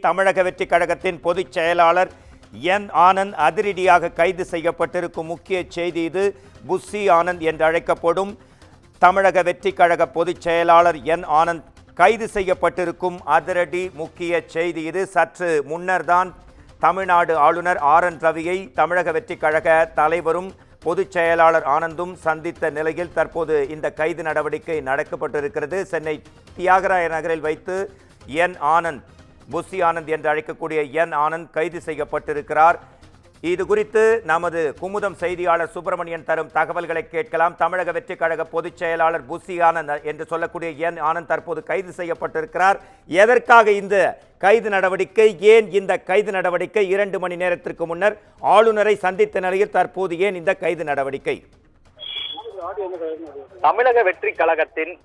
தமிழக வெற்றிக் கழகத்தின் பொதுச் செயலாளர் என் ஆனந்த் அதிரடியாக கைது செய்யப்பட்டிருக்கும் முக்கிய செய்தி இது. புஸ்ஸி ஆனந்த் என்று அழைக்கப்படும் தமிழக வெற்றிக் கழக பொதுச் செயலாளர் என் ஆனந்த் கைது செய்யப்பட்டிருக்கும் அதிரடி முக்கிய செய்தி இது. சற்று முன்னர்தான் தமிழ்நாடு ஆளுநர் ஆர்.என். ரவியை தமிழக வெற்றிக் கழக தலைவரும் பொதுச் செயலாளர் ஆனந்தும் சந்தித்த நிலையில் தற்போது இந்த கைது நடவடிக்கை நடக்கப்பட்டிருக்கிறது. சென்னை தியாகராய நகரில் வைத்து என் ஆனந்த், புஸ்ஸி ஆனந்த் என்று அழைக்கக்கூடிய என் ஆனந்த் கைது செய்யப்பட்டிருக்கிறார். இது குறித்து நமது குமுதம் செய்தியாளர் சுப்பிரமணியன் தரும் தகவல்களை கேட்கலாம். தமிழக வெற்றிக் கழக பொதுச் செயலாளர் புஸ்ஸி ஆனந்த் என்று சொல்லக்கூடிய என் ஆனந்த் தற்போது கைது செய்யப்பட்டிருக்கிறார். எதற்காக இந்த கைது நடவடிக்கை? ஏன் இந்த கைது நடவடிக்கை? 2 மணி நேரத்திற்கு முன்னர் ஆளுநரை சந்தித்த நிலையில் தற்போது ஏன் இந்த கைது நடவடிக்கை? தமிழக வெற்றிக் கழகத்தின்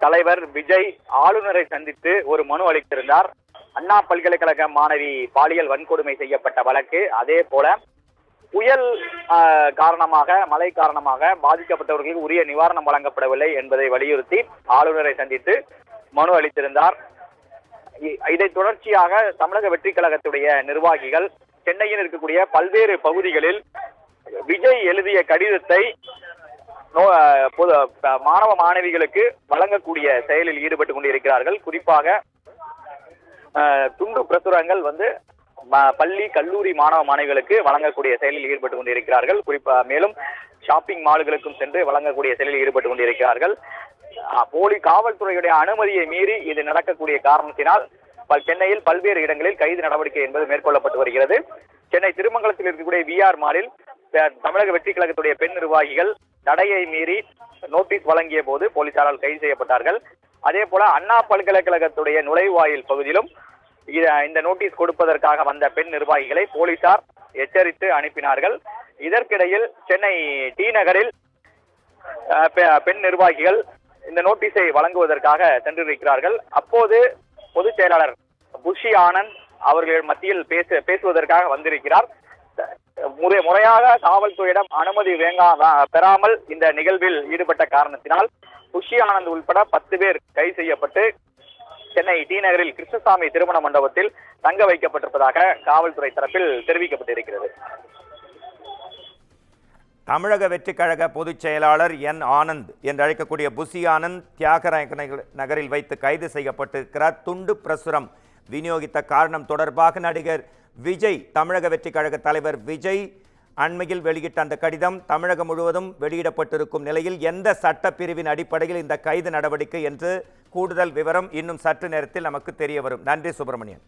தலைவர் விஜய் ஆளுநரை சந்தித்து ஒரு மனு அளித்திருந்தார். அண்ணா பல்கலைக்கழக மாணவி பாலியல் வன்கொடுமை செய்யப்பட்ட வழக்கு, அதே போல புயல் காரணமாக, மழை காரணமாக பாதிக்கப்பட்டவர்களுக்கு உரிய நிவாரணம் வழங்கப்படவில்லை என்பதை வலியுறுத்தி ஆளுநரை சந்தித்து மனு அளித்திருந்தார். இதை தொடர்ச்சியாக தமிழக வெற்றிக் கழகத்துடைய நிர்வாகிகள் சென்னையில் இருக்கக்கூடிய பல்வேறு பகுதிகளில் விஜய் எழுதிய கடிதத்தை மாணவ மாணவிகளுக்கு வழங்கக்கூடிய செயலில் ஈடுபட்டு கொண்டிருக்கிறார்கள். குறிப்பாக துண்டு பிரசுரங்கள் பள்ளி கல்லூரி மாணவ மாணவிகளுக்கு வழங்கக்கூடிய செயலில் ஈடுபட்டு கொண்டிருக்கிறார்கள். மேலும் ஷாப்பிங் மால்களுக்கும் சென்று வழங்கக்கூடிய செயலில் ஈடுபட்டு கொண்டிருக்கிறார்கள். போலி காவல்துறையுடைய அனுமதியை மீறி இது நடக்கக்கூடிய காரணத்தினால் சென்னையில் பல்வேறு இடங்களில் கைது நடவடிக்கை என்பது மேற்கொள்ளப்பட்டு வருகிறது. சென்னை திருமங்கலத்தில் இருக்கக்கூடிய VR மாலில் தமிழக வெற்றிக் கழகத்துடைய பெண் நிர்வாகிகள் தடையை மீறி நோட்டீஸ் வழங்கிய போது போலீசாரால் கைது செய்யப்பட்டார்கள். அதே போல அண்ணா பல்கலைக்கழகத்துடைய நுழைவாயில் பகுதியிலும் இந்த நோட்டீஸ் கொடுப்பதற்காக வந்த பெண் நிர்வாகிகளை போலீசார் எச்சரித்து அனுப்பினார்கள். இதற்கிடையில் சென்னை டி நகரில் பெண் நிர்வாகிகள் இந்த நோட்டீஸை வழங்குவதற்காக சென்றிருக்கிறார்கள். அப்போது பொதுச் செயலாளர் புஸ்ஸி ஆனந்த் அவர்கள் மத்தியில் பேசுவதற்காக வந்திருக்கிறார். முறையாக காவல்துறையிடம் அனுமதி பெறாமல் இந்த நிகழ்வில் ஈடுபட்ட காரணத்தினால் புஸ்ஸி ஆனந்த் உள்பட 10 பேர் கைது செய்யப்பட்டு சென்னை டி நகரில் கிருஷ்ணசாமி திருமண மண்டபத்தில் தங்க வைக்கப்பட்டிருப்பதாக காவல்துறை தரப்பில் தெரிவிக்கப்பட்டிருக்கிறது. தமிழக வெற்றிக் கழக பொதுச் செயலாளர் என் ஆனந்த் என்று அழைக்கக்கூடிய புஸ்ஸி ஆனந்த் தியாகராய நகரில் வைத்து கைது செய்யப்பட்டிருக்கிறார். துண்டு பிரசுரம் விநியோகித்த காரணம் தொடர்பாக நடிகர் விஜய், தமிழக வெற்றிக் கழக தலைவர் விஜய் அண்மையில் வெளியிட்ட அந்த கடிதம் தமிழகம் முழுவதும் வெளியிடப்பட்டிருக்கும் நிலையில் எந்த சட்டப்பிரிவின் அடிப்படையில் இந்த கைது நடவடிக்கை என்று கூடுதல் விவரம் இன்னும் சற்று நேரத்தில் நமக்கு தெரிய வரும். நன்றி சுப்பிரமணியன்.